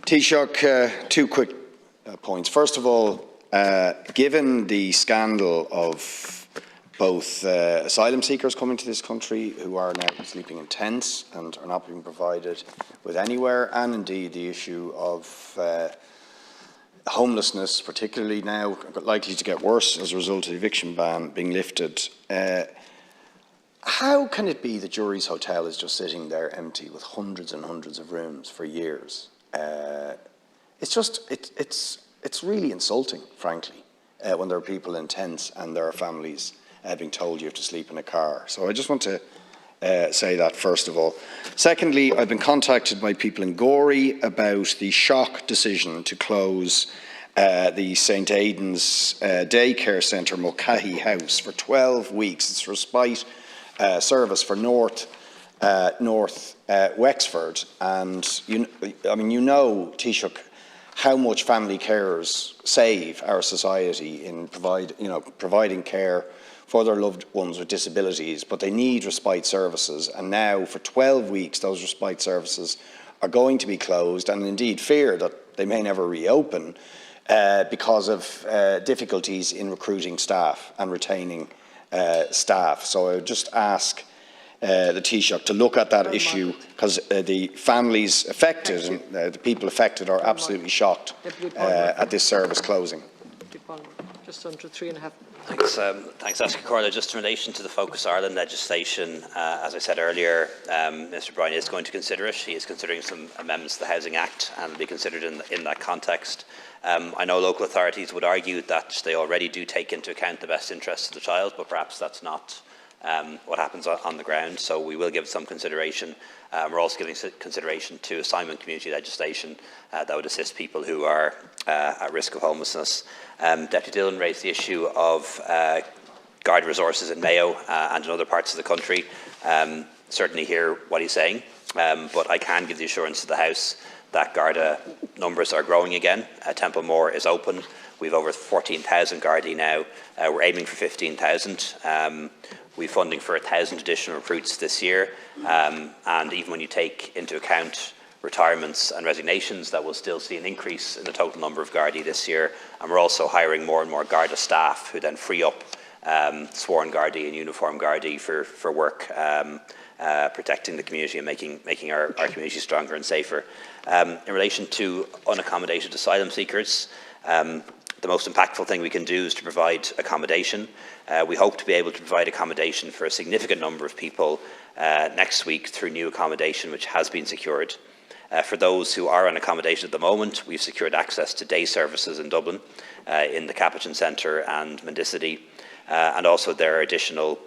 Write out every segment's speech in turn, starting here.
Taoiseach, two quick points. First of all, given the scandal of both asylum seekers coming to this country who are now sleeping in tents and are not being provided with anywhere, and indeed the issue of homelessness, particularly now likely to get worse as a result of the eviction ban being lifted, how can it be that Jury's Hotel is just sitting there empty with hundreds and hundreds of rooms for years? It's really insulting, frankly, when there are people in tents and there are families being told you have to sleep in a car. So I just want to say that first of all. Secondly, I've been contacted by people in Gorey about the shock decision to close the St Aidan's daycare centre, Mulcahy House, for 12 weeks. It's a respite service for North Wexford, and you know, Taoiseach, how much family carers save our society in providing care for their loved ones with disabilities, but they need respite services, and now for 12 weeks those respite services are going to be closed, and indeed fear that they may never reopen because of difficulties in recruiting staff and retaining staff. So I would just ask the Taoiseach to look at that issue, because the families affected and the people affected are absolutely shocked at this service closing. Just under 3.5. Thanks, Oscar Corley. Just in relation to the Focus Ireland legislation, as I said earlier, Mr Bryan is going to consider it. He is considering some amendments to the Housing Act and will be considered in that context. I know local authorities would argue that they already do take into account the best interests of the child, but perhaps that's not what happens on the ground, so we will give some consideration. We're also giving consideration to assignment community legislation that would assist people who are at risk of homelessness. Deputy Dillon raised the issue of Garda resources in Mayo and in other parts of the country. Certainly hear what he's saying, but I can give the assurance to the House that Garda numbers are growing again. Templemore is open. We've over 14,000 Gardaí now. We're aiming for 15,000. We're funding for 1,000 additional recruits this year, and even when you take into account retirements and resignations, that will still see an increase in the total number of Gardaí this year. And we're also hiring more and more Garda staff who then free up sworn Gardaí and uniform Gardaí for work protecting the community and making our community stronger and safer. In relation to unaccommodated asylum seekers, the most impactful thing we can do is to provide accommodation. We hope to be able to provide accommodation for a significant number of people next week through new accommodation which has been secured. For those who are on accommodation at the moment, we've secured access to day services in Dublin, in the Capuchin Centre and Mendicity, and also there are additional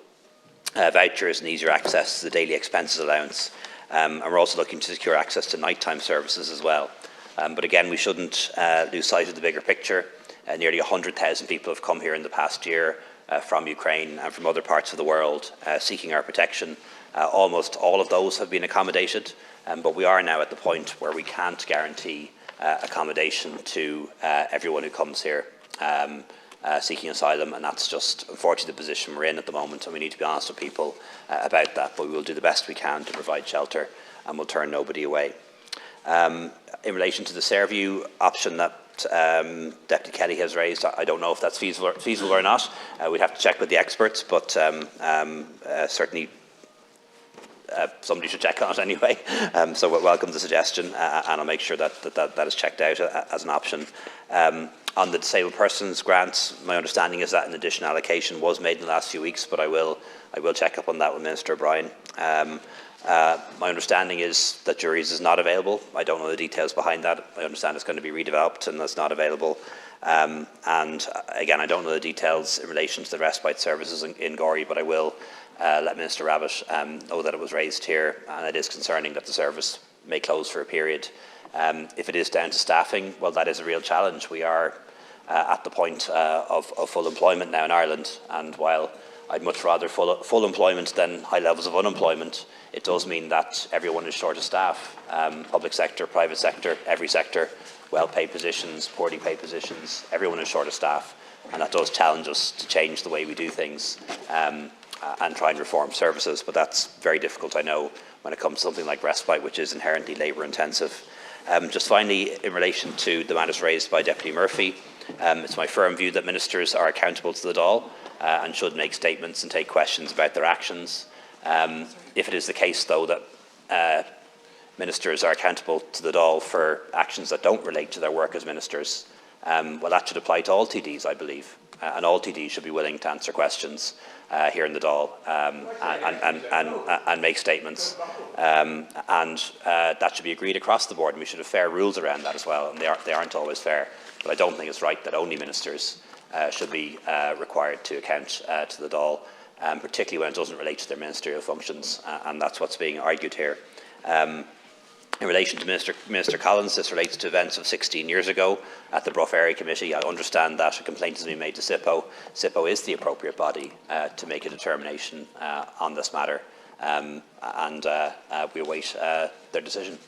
vouchers and easier access to the daily expenses allowance. And we're also looking to secure access to nighttime services as well. But again, we shouldn't lose sight of the bigger picture. Nearly 100,000 people have come here in the past year from Ukraine and from other parts of the world seeking our protection. Almost all of those have been accommodated, but we are now at the point where we can't guarantee accommodation to everyone who comes here seeking asylum, and that's just unfortunately the position we're in at the moment, and we need to be honest with people about that, but we will do the best we can to provide shelter and we'll turn nobody away. In relation to the Fairview option that Deputy Kelly has raised, I don't know if that's feasible or not. We'd have to check with the experts, but certainly somebody should check on it anyway. So we'll welcome the suggestion, and I'll make sure that is checked out as an option. On the disabled persons grants, my understanding is that an additional allocation was made in the last few weeks, but I will check up on that with Minister O'Brien. My understanding is that juries is not available. I don't know the details behind that. I understand it's going to be redeveloped and that's not available. And again, I don't know the details in relation to the respite services in Gorey, but I will let Minister Rabbitte know that it was raised here, and it is concerning that the service may close for a period. If it is down to staffing, well, that is a real challenge. We are at the point of full employment now in Ireland, and while I'd much rather full employment than high levels of unemployment, it does mean that everyone is short of staff. Public sector, private sector, every sector, well-paid positions, poorly paid positions, everyone is short of staff, and that does challenge us to change the way we do things and try and reform services, but that's very difficult, I know, when it comes to something like respite, which is inherently labour intensive. Just finally, in relation to the matters raised by Deputy Murphy, it's my firm view that ministers are accountable to the Dáil and should make statements and take questions about their actions. If it is the case, though, that ministers are accountable to the Dáil for actions that don't relate to their work as ministers, well, that should apply to all TDs, I believe, and all TDs should be willing to answer questions here in the Dáil and make statements, and that should be agreed across the board, and we should have fair rules around that as well, and they aren't always fair. But I don't think it's right that only ministers should be required to account to the Dáil, particularly when it doesn't relate to their ministerial functions, and that's what's being argued here. In relation to Minister Collins, this relates to events of 16 years ago at the Brough Area Committee. I understand that a complaint has been made to SIPO. SIPO is the appropriate body to make a determination on this matter, and we await their decision.